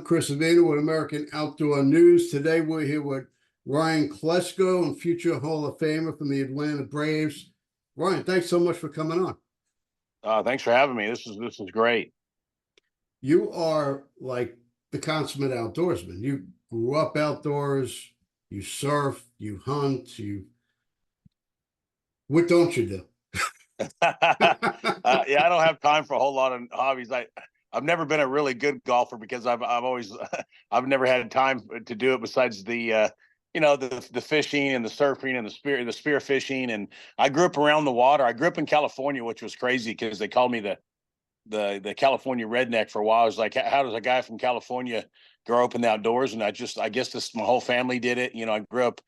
Chris Avena with American Outdoor News. Today we're here with Ryan Klesko, and future Hall of Famer from the Atlanta Braves. Ryan, thanks so much for coming on. Thanks for having me. This is great. You are like the consummate outdoorsman. You grew up outdoors, you surf, you hunt, what don't you do? Yeah, I don't have time for a whole lot of hobbies. I've never been a really good golfer because I've always I've never had time to do it besides the the fishing and the surfing and the spear fishing. And I grew up around the water. I grew up in California, which was crazy because they called me the California redneck for a while. I was like, how does a guy from California grow up in the outdoors? And I guess my whole family did it. I grew up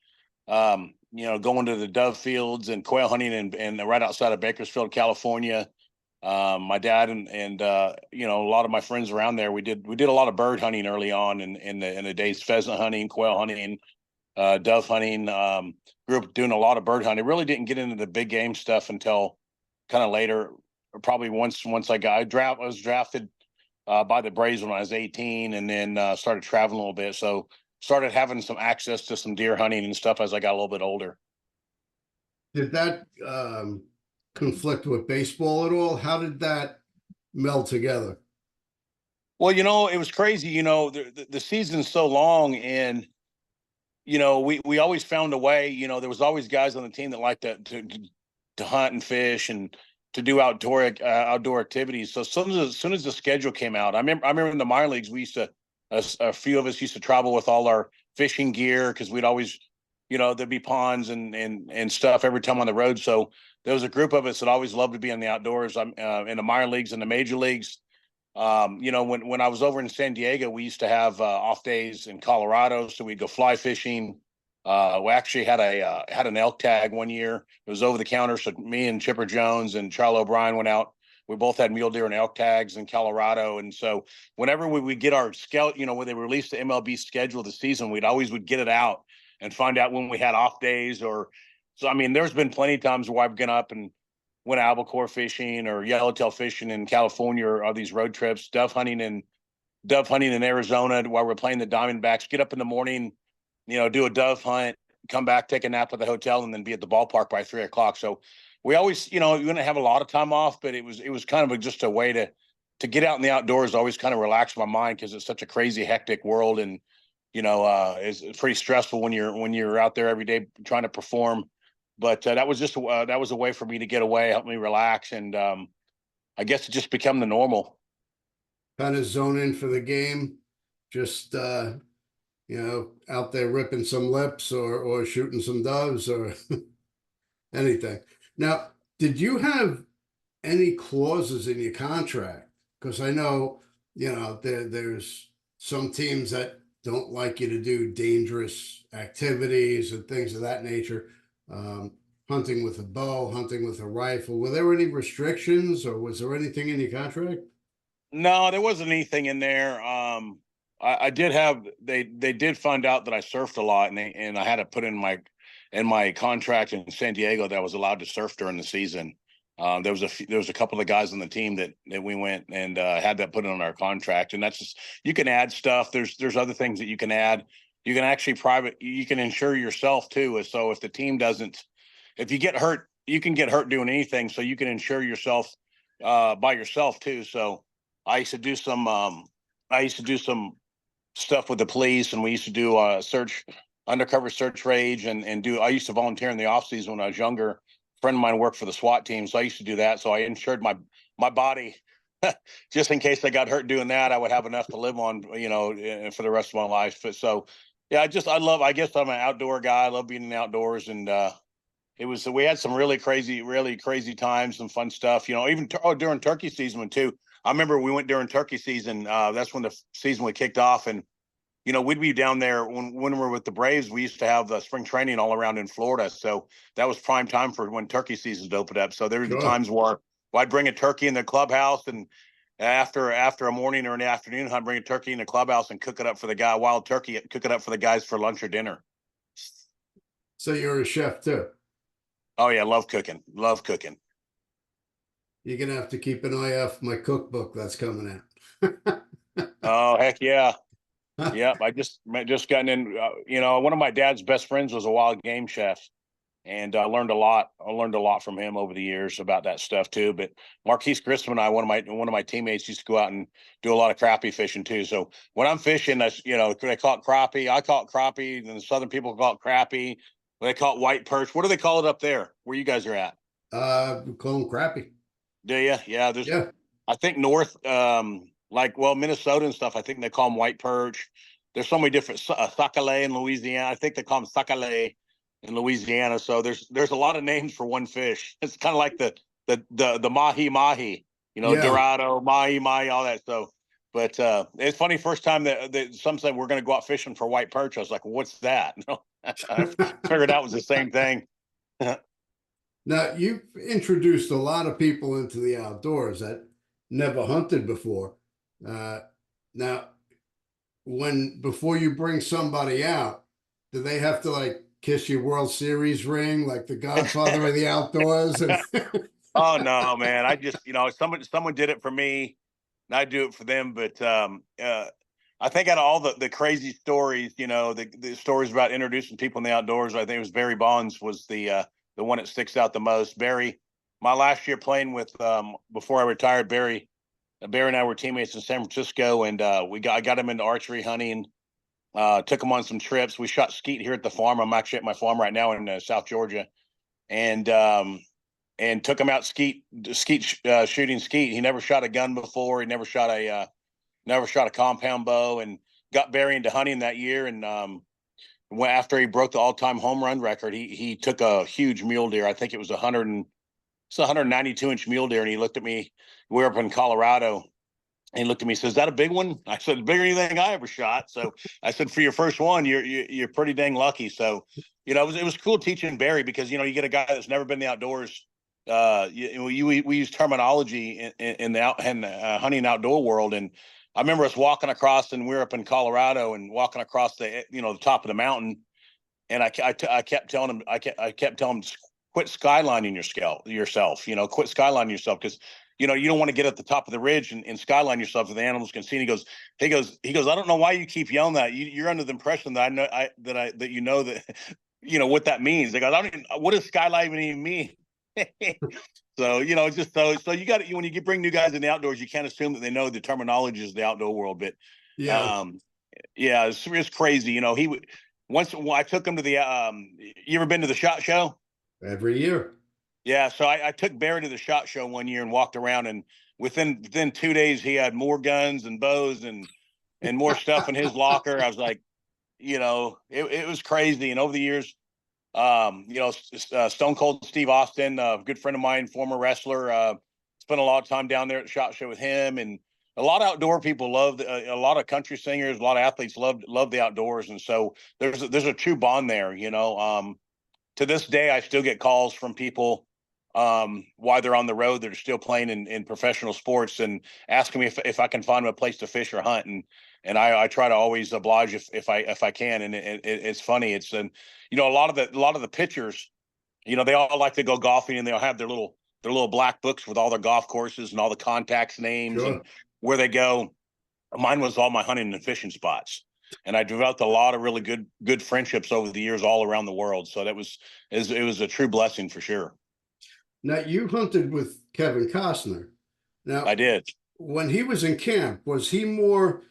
going to the dove fields and quail hunting and right outside of Bakersfield, California. My dad and a lot of my friends around there, we did a lot of bird hunting early on in the days, pheasant hunting, quail hunting, dove hunting. Grew up doing a lot of bird hunting. Really didn't get into the big game stuff until kind of later. Probably once I was drafted by the Braves when I was 18, and then started traveling a little bit. So started having some access to some deer hunting and stuff as I got a little bit older. Did that conflict with baseball at all? How did that meld together? Well, it was crazy. The season's so long, and we always found a way. There was always guys on the team that liked to hunt and fish and to do outdoor activities. So as soon as the schedule came out, I remember in the minor leagues we used to a few of us used to travel with all our fishing gear because we'd always there'd be ponds and stuff every time on the road. So there was a group of us that always loved to be in the outdoors. I'm in the minor leagues and the major leagues. When I was over in San Diego, we used to have off days in Colorado, so we'd go fly fishing. We actually had an elk tag one year. It was over the counter, so me and Chipper Jones and Charlie O'Brien went out. We both had mule deer and elk tags in Colorado, and so whenever we would get our scout, when they released the MLB schedule of the season, we'd get it out and find out when we had off days. So I mean, there's been plenty of times where I've gone up and went albacore fishing or yellowtail fishing in California, or these road trips, dove hunting in Arizona while we're playing the Diamondbacks. Get up in the morning, do a dove hunt, come back, take a nap at the hotel, and then be at the ballpark by 3:00. So we always, you didn't have a lot of time off, but it was kind of just a way to get out in the outdoors, always kind of relax my mind because it's such a crazy, hectic world. And, it's pretty stressful when you're out there every day trying to perform. But that was a way for me to get away, help me relax. And I guess it just become the normal. Kind of zone in for the game, just out there ripping some lips or shooting some doves or anything. Now, did you have any clauses in your contract? Because I know, there's some teams that don't like you to do dangerous activities and things of that nature. Hunting with a bow, hunting with a rifle. Were there any restrictions, or was there anything in your contract? No, there wasn't anything in there. I did have they did find out that I surfed a lot, and I had to put in my contract in San Diego that I was allowed to surf during the season. There was a couple of guys on the team that we went and had that put in our contract, and that's just, you can add stuff. There's other things that you can add. You can actually you can insure yourself too. So if the team doesn't, if you get hurt, you can get hurt doing anything. So you can insure yourself by yourself too. So I used to do some stuff with the police, and we used to do undercover search rage I used to volunteer in the off season when I was younger. A friend of mine worked for the SWAT team, so I used to do that. So I insured my body just in case I got hurt doing that. I would have enough to live on, for the rest of my life. But so, yeah, I guess I'm an outdoor guy. I love being in the outdoors, and we had some really crazy times, some fun stuff, even during turkey season too. I remember we went during turkey season. That's when the season we kicked off, and we'd be down there when we were with the Braves. We used to have spring training all around in Florida, so that was prime time for when turkey seasons opened up. So there were times where I'd bring a turkey in the clubhouse, and after a morning or an afternoon, I'd bring a turkey in the clubhouse and cook it up for the guy, wild turkey, cook it up for the guys for lunch or dinner. So you're a chef too? Oh yeah, love cooking. You're gonna have to keep an eye out for my cookbook that's coming out. Oh heck yeah. Yep. I just gotten in. One of my dad's best friends was a wild game chef, and I learned a lot. I learned a lot from him over the years about that stuff too. But Marquise Grissom and I, one of my teammates, used to go out and do a lot of crappie fishing too. So when I'm fishing, that's they call it crappie. I call it crappie, and the southern people call it crappie. They call it white perch. What do they call it up there where you guys are at? We call them crappy. Do you? Yeah. Yeah. I think north, Minnesota and stuff. I think they call them white perch. There's so many different sakale in Louisiana. I think they call them sakale in Louisiana. So there's a lot of names for one fish. It's kind of like the mahi mahi, Yeah. dorado, mahi mahi, all that. So, but it's funny. First time that some said we're going to go out fishing for white perch, I was like, well, "What's that?" I figured out was the same thing. Now, you've introduced a lot of people into the outdoors that never hunted before. Uh, now, before you bring somebody out, do they have to like kiss your World Series ring, like the Godfather of the outdoors? And Oh no, man! I just someone did it for me, and I do it for them. But I think out of all the crazy stories, the stories about introducing people in the outdoors, I think it was Barry Bonds was the one that sticks out the most. Barry, my last year playing with before I retired, Barry and I were teammates in San Francisco, and I got him into archery hunting. Took him on some trips. We shot skeet here at the farm. I'm actually at my farm right now in South Georgia, and took him out shooting skeet. He never shot a gun before. He never shot a compound bow, and got Barry into hunting that year. And after he broke the all-time home run record, he took a huge mule deer. I think it was 192-inch mule deer, and he looked at me. We were up in Colorado. And he looked at me and says, "Is that a big one?" I said, "Bigger than anything I ever shot." So I said, "For your first one, you're pretty dang lucky." So, it was cool teaching Barry because you get a guy that's never been in the outdoors. We use terminology in the hunting outdoor world, and I remember us walking across, and we were up in Colorado, and walking across the top of the mountain, and I kept telling him, I kept telling him, quit skylining yourself, quit skylining yourself, because you don't want to get at the top of the ridge and skyline yourself so the animals can see. And he goes, "I don't know why you keep yelling that. You're under the impression that I know that what that means." They go, "I don't even, what does skyline even mean?" So just so you got when you bring new guys in the outdoors, you can't assume that they know the terminologies of the outdoor world. But Yeah, um, yeah, it's crazy. Once I took him to the you ever been to the SHOT Show? every year. Yeah, so I took Barry to the SHOT Show one year and walked around, and within 2 days he had more guns and bows and more stuff in his locker. I was like, it was crazy. And over the years, Stone Cold Steve Austin, a good friend of mine, former wrestler, spent a lot of time down there at the SHOT Show with him, and a lot of outdoor people loved. A lot of country singers, a lot of athletes loved the outdoors, and so there's a true bond there. To this day, I still get calls from people while they're on the road that are still playing in professional sports and asking me if I can find them a place to fish or hunt. And I try to always oblige if I can. And it's funny. A lot of the pitchers, they all like to go golfing, and they'll have their little black books with all their golf courses and all the contacts names and Sure. where they go. Mine was all my hunting and fishing spots. And I developed a lot of really good friendships over the years all around the world. So it was a true blessing for sure. Now, you hunted with Kevin Costner. Now, I did. when he was in camp, was he more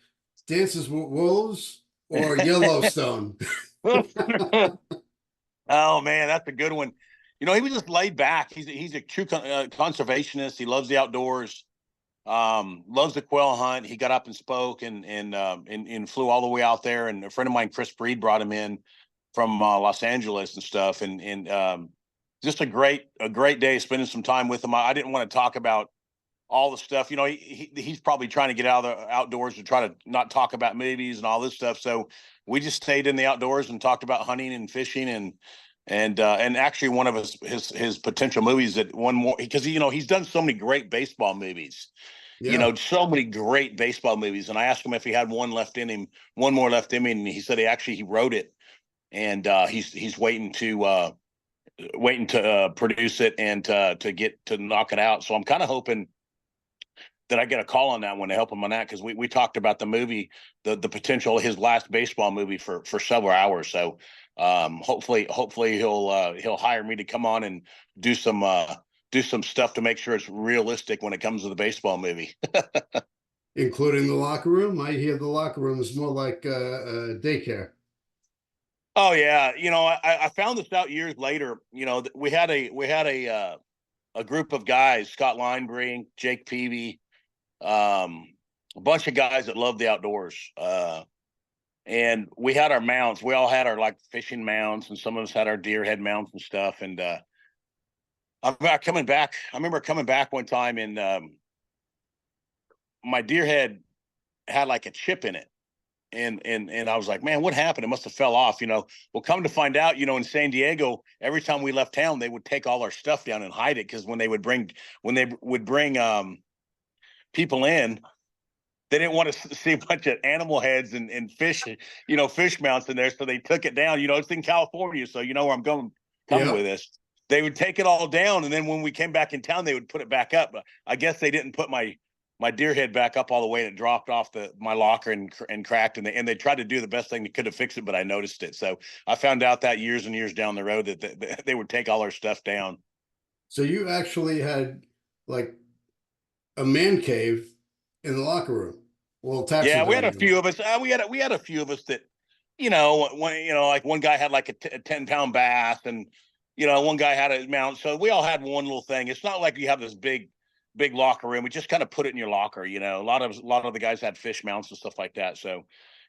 Dances with Wolves or Yellowstone? Oh man, that's a good one. He was just laid back. He's a true conservationist. He loves the outdoors. Loves the quail hunt. He got up and spoke and flew all the way out there. And a friend of mine, Chris Breed, brought him in from Los Angeles and stuff. And just a great day spending some time with him. I didn't want to talk about all the stuff. He's probably trying to get out of the outdoors to try to not talk about movies and all this stuff. So we just stayed in the outdoors and talked about hunting and fishing and actually one of his potential movies that one more, because he's done so many great baseball movies, Yeah. so many great baseball movies. And I asked him if he had one more left in him, and he said he wrote it, and he's waiting to produce it and to get to knock it out. So I'm kind of hoping that I get a call on that one to help him on that, because we talked about the movie, the potential, his last baseball movie for several hours. So hopefully he'll hire me to come on and do some stuff to make sure it's realistic when it comes to the baseball movie. Including the locker room. I hear the locker room is more like daycare. Oh yeah, I found this out years later. We had a group of guys: Scott Linebrink, Jake Peavy, a bunch of guys that love the outdoors. And we had our mounts. We all had our like fishing mounts, and some of us had our deer head mounts and stuff. And I'm coming back. I remember coming back one time, and my deer head had like a chip in it. And I was like, man, what happened? It must have fell off. Well, come to find out, in San Diego, every time we left town, they would take all our stuff down and hide it, because when they would bring people in, they didn't want to see a bunch of animal heads and fish, fish mounts in there. So they took it down. It's in California, so you know where I'm coming Yep. with this. They would take it all down, and then when we came back in town, they would put it back up. But I guess they didn't put my deer head back up all the way, and it dropped off my locker and cracked. And they tried to do the best thing they could to fix it, but I noticed it. So I found out that years and years down the road that they would take all our stuff down. So you actually had like a man cave in the locker room. Well, Yeah, we had a taxidermy. few of us. We had a few of us that, like one guy had like a 10-pound bass, and one guy had a mount. So we all had one little thing. It's not like you have this big locker room. We just kind of put it in your locker. A lot of the guys had fish mounts and stuff like that. So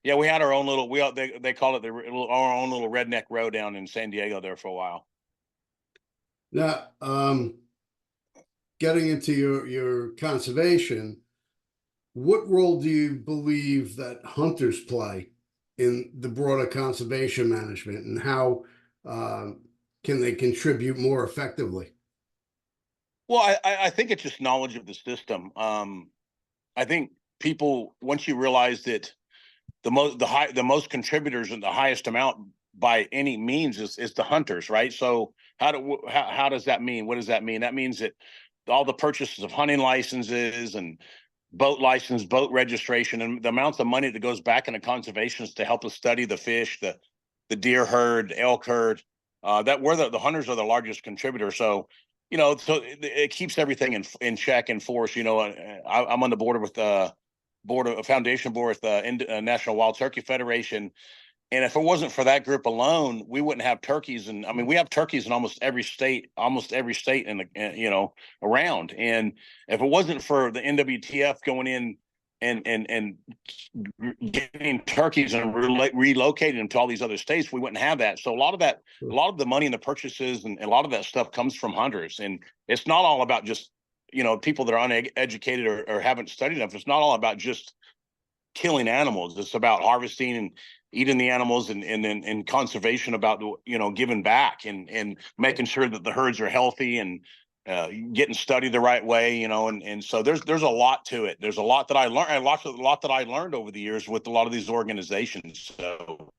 yeah, we had our own little. They call it our own little redneck row down in San Diego there for a while. Now, getting into your conservation, what role do you believe that hunters play in the broader conservation management, and how can they contribute more effectively? Well, I think it's just knowledge of the system. I think people, once you realize that the most contributors and the highest amount by any means is the hunters, right? So how does that mean? What does that mean? That means that all the purchases of hunting licenses and boat license, boat registration, and the amounts of money that goes back into conservations to help us study the fish, the deer herd, elk herd, that we're the hunters are the largest contributor. So so it keeps everything in check and force. I'm on the board with foundation board with National Wild Turkey Federation. And if it wasn't for that group alone, we wouldn't have turkeys. And I mean, we have turkeys in almost every state in around. And if it wasn't for the NWTF going in and getting turkeys and relocating them to all these other states, we wouldn't have that. So a lot of the money and the purchases and a lot of that stuff comes from hunters. And it's not all about just, people that are uneducated or haven't studied enough. It's not all about just killing animals. It's about harvesting and eating the animals, and conservation, about giving back and making sure that the herds are healthy and getting studied the right way, and so there's a lot to it. There's a lot that I learned, a lot that I learned over the years with a lot of these organizations. So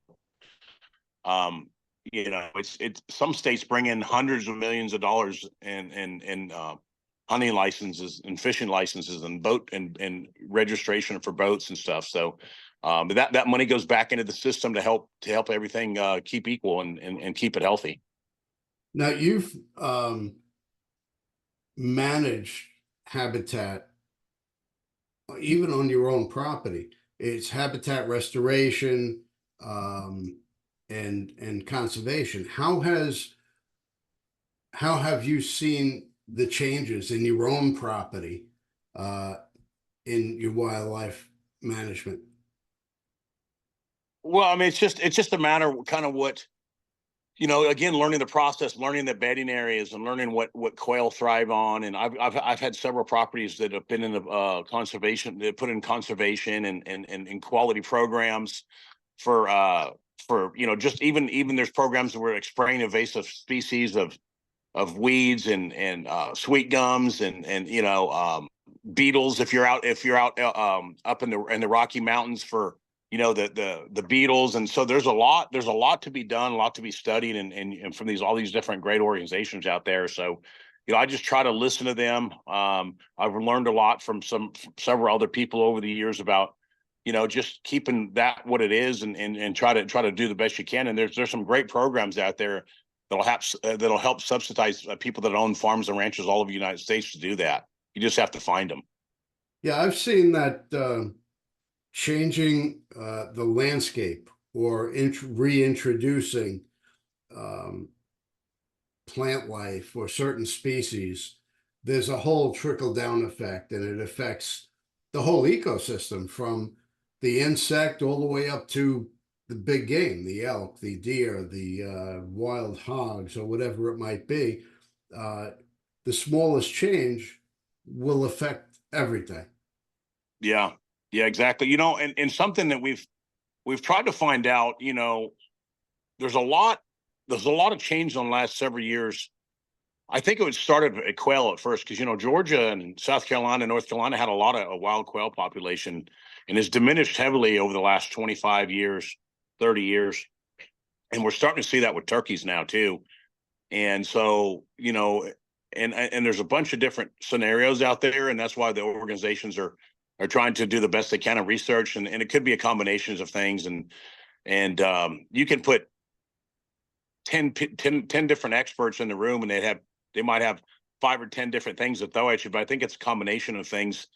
it's some states bring in hundreds of millions of dollars in hunting licenses and fishing licenses and boat and registration for boats and stuff. So that money goes back into the system to help everything keep equal and keep it healthy. Now, you've managed habitat even on your own property. It's habitat restoration and conservation. How have you seen the changes in your own property in your wildlife management? Well, I mean, it's just a matter of kind of what, again, learning the process, learning the bedding areas, and learning what quail thrive on. And I've had several properties that have been in the conservation, that put in conservation and quality programs for just even there's programs where we're spraying invasive species of weeds and sweet gums and beetles if you're out up in the Rocky Mountains for the beetles. And so there's a lot to be done, a lot to be studied, and from all these different great organizations out there. So I just try to listen to them. I've learned a lot from several other people over the years about, just keeping that what it is, and try to do the best you can. And there's some great programs out there that'll help subsidize people that own farms and ranches all over the United States to do that. You just have to find them. Yeah, I've seen that changing the landscape or reintroducing um, plant life or certain species, there's a whole trickle down effect, and it affects the whole ecosystem from the insect all the way up to the big game, the elk, the deer, the wild hogs, or whatever it might be. Uh, the smallest change will affect everything. Yeah, yeah, exactly. And something that we've tried to find out. There's a lot there's a lot of change in the last several years. I think it started at quail at first because Georgia and South Carolina and North Carolina had a lot of a wild quail population, and has diminished heavily over the last 25 years, 30 years, and we're starting to see that with turkeys now too. And so and there's a bunch of different scenarios out there, and that's why the organizations are trying to do the best they can in research, and it could be a combination of things, and you can put 10 different experts in the room, and they might have 5 or 10 different things to throw at you, but I think it's a combination of things.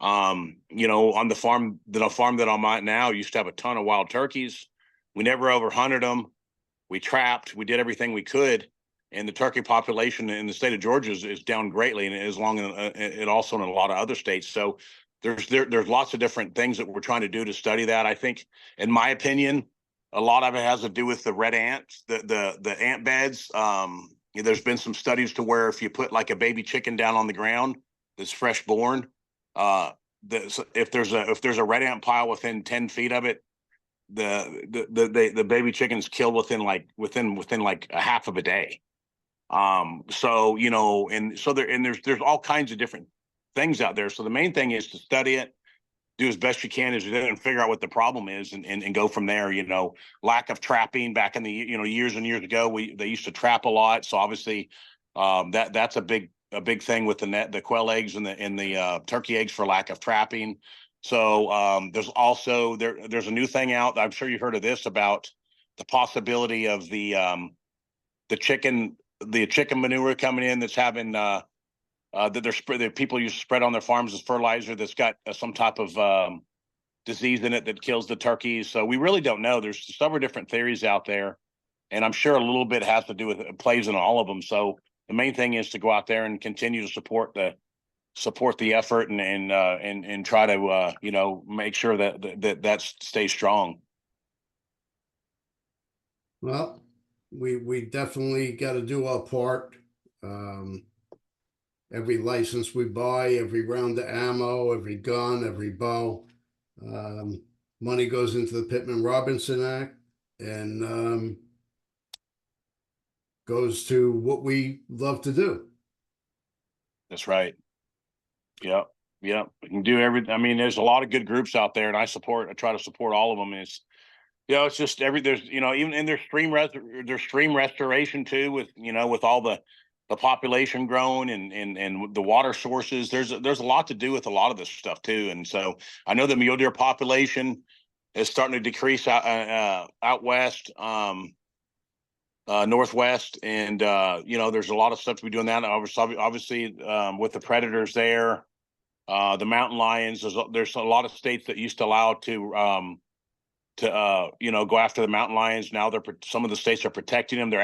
On the farm that I'm at now used to have a ton of wild turkeys. We never overhunted them. We trapped. We did everything we could, and the turkey population in the state of Georgia is down greatly, and as long as it also in a lot of other states. So there's lots of different things that we're trying to do to study that. I think, in my opinion, a lot of it has to do with the red ants, the ant beds. There's been some studies to where if you put like a baby chicken down on the ground that's fresh born, uh, if there's a red ant pile within 10 feet of it, the baby chicken's killed within like a half of a day. So and so there's all kinds of different things out there. So the main thing is to study it, do as best you can as you do, and figure out what the problem is, and go from there. Lack of trapping back in the years and years ago, they used to trap a lot. So obviously, that's a big thing with the quail eggs and the turkey eggs for lack of trapping. So there's also there's a new thing out. I'm sure you've heard of this about the possibility of the chicken manure coming in that's having that people use to spread on their farms as fertilizer that's got some type of disease in it that kills the turkeys. So we really don't know. There's several different theories out there, and I'm sure a little bit has to do with plays in all of them. So the main thing is to go out there and continue to support the effort, and try to make sure that stays strong. Well, we definitely got to do our part. Um, every license we buy, every round of ammo, every gun, every bow, um, money goes into the Pittman Robinson Act, and goes to what we love to do. That's right. Yep. Yep. We can do everything. I mean, there's a lot of good groups out there, and I try to support all of them. And it's just there's even in there's stream restoration too, with all the population growing, and the water sources. There's a lot to do with a lot of this stuff too. And so I know the mule deer population is starting to decrease out west, northwest, and there's a lot of stuff to be doing that. Obviously, with the predators there, the mountain lions. There's a lot of states that used to allow to go after the mountain lions. Now some of the states are protecting them. They're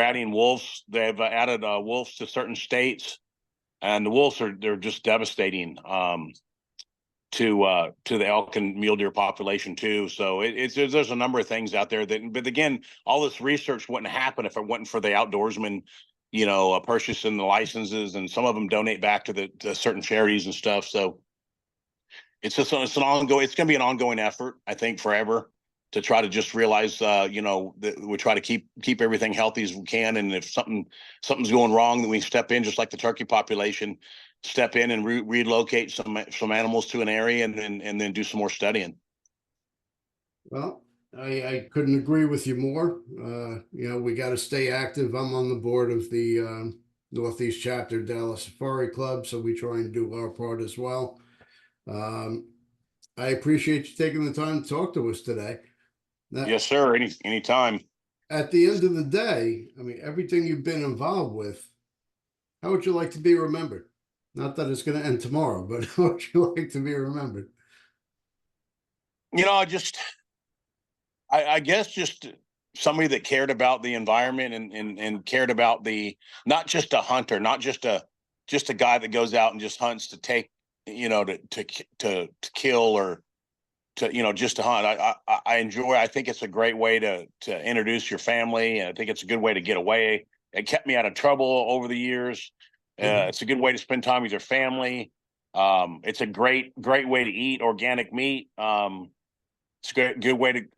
adding wolves. They've added wolves to certain states, and the wolves they're just devastating to the elk and mule deer population too. So there's a number of things out there but again, all this research wouldn't happen if it wasn't for the outdoorsmen, purchasing the licenses, and some of them donate back to certain charities and stuff. So it's an ongoing. It's going to be an ongoing effort, I think, forever, to try to just realize, that we try to keep everything healthy as we can, and if something's going wrong, then we step in, just like the turkey population, step in and relocate some animals to an area, and then do some more studying. Well, I couldn't agree with you more. We got to stay active. I'm on the board of the Northeast chapter Dallas Safari Club, so we try and do our part as well. I appreciate you taking the time to talk to us today. Now, Yes, sir. Anytime. at the end of the day, I mean, everything you've been involved with, how would you like to be remembered? Not that it's going to end tomorrow, but how would you like to be remembered? You know, I guess just somebody that cared about the environment and cared about the, not just a hunter, not just a guy that goes out and just hunts to take, you know, to kill or to, you know, just to hunt. I enjoy. I think it's a great way to introduce your family, and I think it's a good way to get away. It kept me out of trouble over the years. It's a good way to spend time with your family. It's a great way to eat organic meat. It's a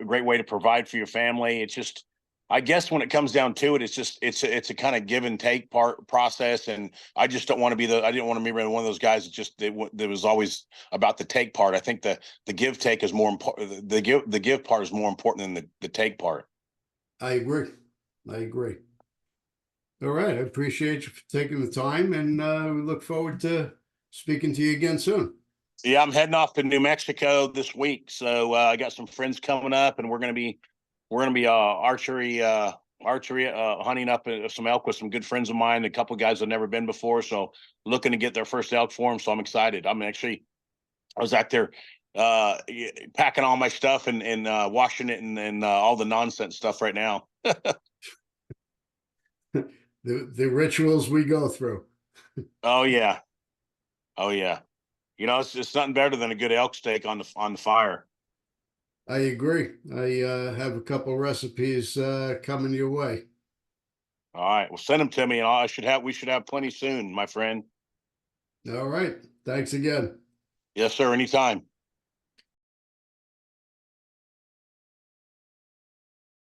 great way to provide for your family. It's just, I guess when it comes down to it, it's a kind of give and take process. And I just don't want to be I didn't want to be one of those guys that was always about the take part. I think the give take is more important. The give part is more important than the take part. I agree. I agree. All right. I appreciate you for taking the time, and we look forward to speaking to you again soon. Yeah, I'm heading off to New Mexico this week, so I got some friends coming up, and we're gonna be archery hunting up some elk with some good friends of mine. A couple of guys have never been before, so looking to get their first elk for them. So I'm excited. I was out there packing all my stuff and washing it and all the nonsense stuff right now. The rituals we go through. Oh yeah, oh yeah. You know, it's nothing better than a good elk steak on the fire. I agree. I have a couple recipes coming your way. All right, well, send them to me, and we should have plenty soon, my friend. All right. Thanks again. Yes, sir. Anytime.